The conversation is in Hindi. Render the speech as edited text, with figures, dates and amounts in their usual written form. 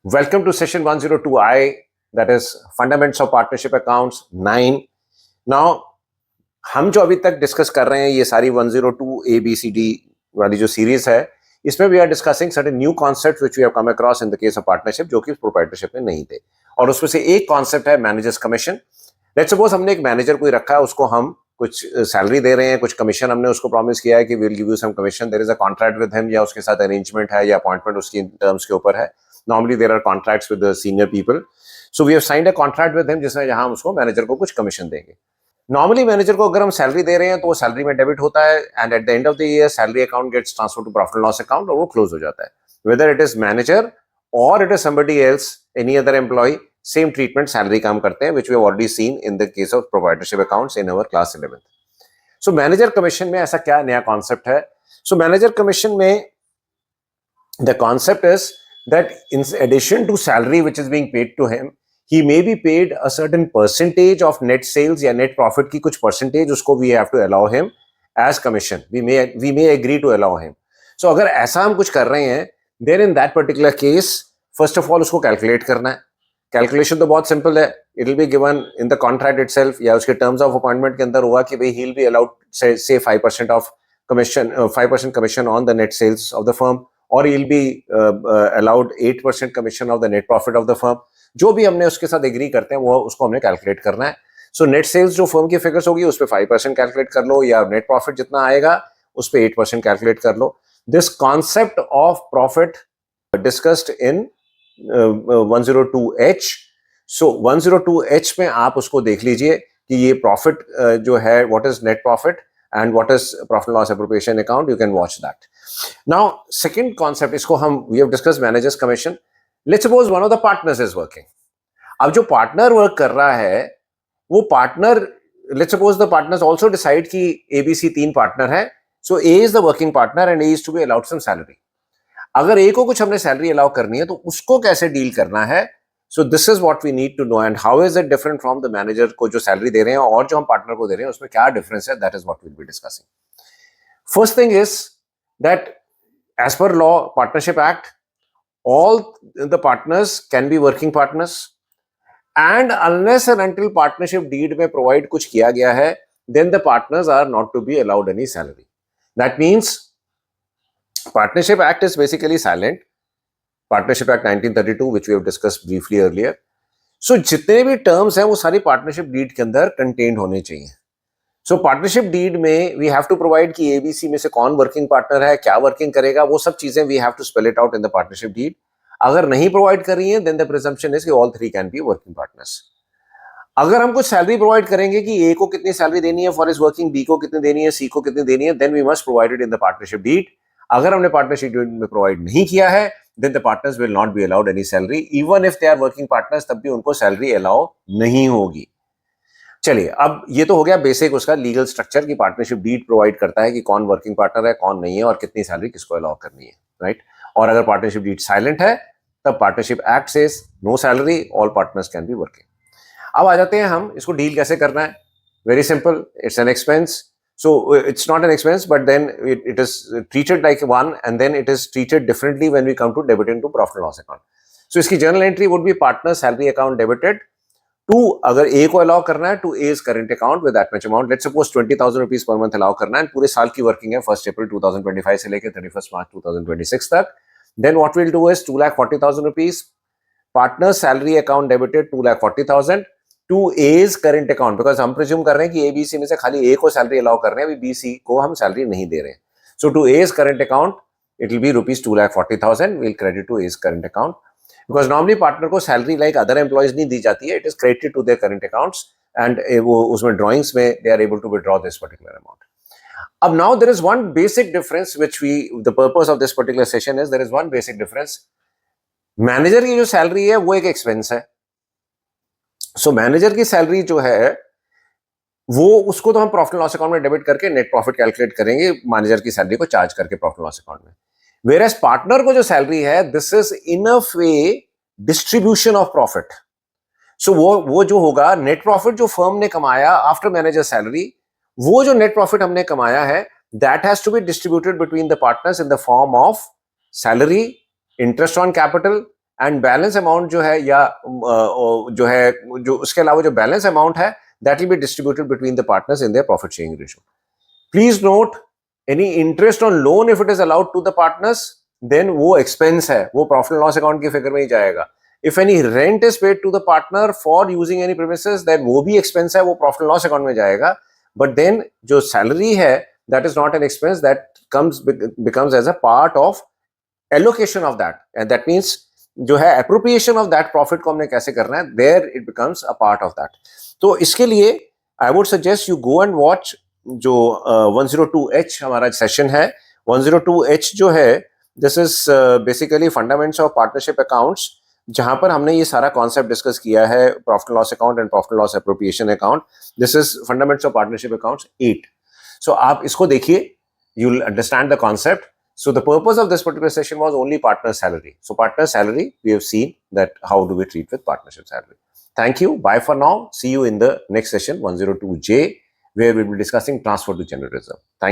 Welcome to session 102I, that is Fundamentals of Partnership Accounts 9. Now, हम जो अभी तक डिस्कस कर रहे हैं ये सारी 102 ABCD वाली जो सीरीज है, इसमें we are discussing certain new concept which we have come across in the case of partnership, जो कि प्रोप्राइटरशिप में नहीं थे। और उसमें से एक कॉन्सेप्ट है मैनेजर्स कमीशन। लेट्स सपोज हमने एक मैनेजर कोई रखा है, उसको हम कुछ सैलरी दे रहे हैं, कुछ कमीशन हमने उसको प्रॉमिस किया है कि we will give you some commission, there is a contract with him, या उसके साथ अरेंजमेंट है या अपॉइंटमेंट उसकी टर्म्स के ऊपर है। Normally there are contracts with the senior people, so we have signed a contract with him जिसमें जहां हम उसको मैनेजर को कुछ कमीशन देंगे। नॉर्मली मैनेजर को अगर हम सैलरी दे रहे हैं तो वो सैलरी में डेबिट होता है, and at the end of the year salary account gets transfer to profit and loss account और वो क्लोज हो जाता है। वेदर इट इज मैनेजर और it is somebody else, any other employee, same treatment salary काम करते हैं, which we have already seen in the case of proprietorship accounts in our class 11th। So manager commission में ऐसा क्या नया कॉन्सेप्ट है? सो मैनेजर कमीशन में the concept is that in addition to salary which is being paid to him, he may be paid a certain percentage of net sales या net profit की कुछ percentage उसको we have to allow him as commission. We may agree to allow him. So अगर ऐसा हम कुछ कर रहे हैं, then in that particular case, first of all उसको calculate करना है। Calculation तो बहुत simple है, it will be given in the contract itself या उसके terms of appointment के अंदर होगा कि भाई he will be allowed say 5% of commission, 5% commission on the net sales of the firm, or he will be allowed 8% commission of the net profit of the firm। जो भी हमने उसके साथ एग्री करते हैं वो उसको हमने कैलकुलेट करना है। सो नेट सेल्स जो फर्म की फिगर्स होगी उस पर 5% कैलकुलेट कर लो, या नेट प्रॉफिट जितना आएगा उस पर 8% कैलकुलेट कर लो। This concept of profit discussed in 102H। So 102H में आप उसको देख लीजिए कि ये प्रॉफिट जो है, what is net profit and what is profit loss appropriation account, you can watch that. Now second concept, इसको हम we have discussed managers commission. Let's suppose one of the partners is working. अब जो पार्टनर वर्क कर रहा है वो partner, let's suppose the partners also decide कि एबीसी 3 पार्टनर है, so A is the working partner and A is to be allowed some salary. अगर ए को कुछ हमने सैलरी अलाउ करनी है तो उसको कैसे डील करना है? So this is what we need to know, and how is it different from the manager को जो सैलरी दे रहे हैं और जो हम पार्टनर को दे रहे हैं उसमें क्या डिफरेंस है, that is what we will be discussing. First thing is that as per law partnership act, all the partners can be working partners, and unless and until partnership deed में provide कुछ किया गया है, then the partners are not to be allowed any salary. That means partnership act is basically silent. Partnership act 1932 which we have discussed briefly earlier. So जितने भी terms हैं वो सारी partnership deed के अंदर contained होने चाहिए। सो पार्टनरशिप डीड में वी हैव टू प्रोवाइड कि एबीसी में से कौन वर्किंग पार्टनर है, क्या वर्किंग करेगा, वो सब चीजें we have to spell it out in the partnership deed. अगर नहीं प्रोवाइड कर रही है देन द प्रिजम्पशन इज कि all 3 can be working partners. अगर हम कुछ सैलरी प्रोवाइड करेंगे कि ए को कितनी सैलरी देनी है फॉर इज वर्किंग, बी को कितनी देनी है, सी को कितनी देनी है, then we must provide it in the partnership deed. अगर हमने पार्टनरशिप डीड में प्रोवाइड नहीं किया है then the partners will not be allowed any salary, even if they are working partners, तब भी उनको सैलरी अलाउ नहीं होगी। चलिए, अब ये तो हो गया बेसिक उसका लीगल स्ट्रक्चर कि पार्टनरशिप डीड प्रोवाइड करता है कि कौन वर्किंग पार्टनर है, कौन नहीं है, और कितनी सैलरी किसको अलाउ करनी है, राइट। और अगर पार्टनरशिप डीड साइलेंट है तब partnership act says no salary, all partners can be working. अब आ जाते हैं हम इसको डील कैसे करना है। Very simple, it's an expense, so it's not an expense but then it is treated like one, and then it is treated differently when we come to debit into profit and loss account. So इसकी journal entry would be partner salary account debited to, अगर ए को अलाउ करना है, to as current account with that much amount. Let's suppose 20,000 rupees per month allow करना है, पूरे साल की वर्किंग है 1 अप्रैल 2025 से लेकर 31 मार्च 2026 तक। Then what will do is 2,40,000 rupees partner salary account debited 2,40,000 to as current account, because हम प्रिज्यूम कर रहे हैं कि एबीसी में से खाली ए को सैलरी अलाउ कर रहे हैं, अभी बीसी को हम सैलरी नहीं दे रहे हैं। So to as current account it will be rupees 2,40,000 will credit to as current account, because normally partner को सैलरी लाइक अदर एम्प्लॉयज नहीं दी जाती है, it is credited to their current accounts, and वो उसमें ड्रॉइंग्स में they are able to withdraw this particular amount. अब now there is one basic difference which we, the purpose of this particular session is, there is one basic difference. Manager की जो सैलरी है वो एक एक्सपेंस है। सो मैनेजर की सैलरी जो है वो, उसको तो हम प्रॉफिट लॉस अकाउंट में डेबिट करके नेट प्रॉफिट कैलकुलेट करेंगे मैनेजर की सैलरी को चार्ज करके प्रॉफिट लॉस अकाउंट में। Whereas पार्टनर को जो सैलरी है, this is in a way distribution of profit. So वो जो होगा नेट प्रॉफिट जो फर्म ने कमाया आफ्टर मैनेजर सैलरी, वो जो नेट प्रॉफिट हमने कमाया है that has to be distributed between the partners in the form of salary, interest on capital and balance amount जो है या जो है जो उसके अलावा जो बैलेंस अमाउंट है that will be distributed between the partners in their profit sharing ratio. Please note, any interest on loan if it is allowed to the partners then वो एक्सपेंस है, वो प्रॉफिट लॉस अकाउंट की फिगर में ही जाएगा. If any rent is paid to the partner for using any premises then वो भी एक्सपेंस है, वो प्रॉफिट लॉस अकाउंट में जाएगा. बट देन जो सैलरी है that is not an expense, that becomes as a part of allocation of that, and that means जो है appropriation of that profit को हमने कैसे करना है, there it becomes a part of that. तो इसके लिए I would suggest you go and watch जो 102H हमारा सेशन है. 102H जो है this is basically fundamentals of partnership accounts, जहां पर हमने ये सारा कॉन्सेप्ट डिस्कस किया है, profit loss account and profit loss appropriation account. This is fundamentals of partnership accounts 8. सो आप इसको देखिए, you'll understand the concept. So the purpose of this particular session was only partner salary. So partner salary, we have seen that how do we treat with partnership salary. Thank you. Bye for now. See you in the next session, 102J, where we'll be discussing transfer to general reserve. Thank you.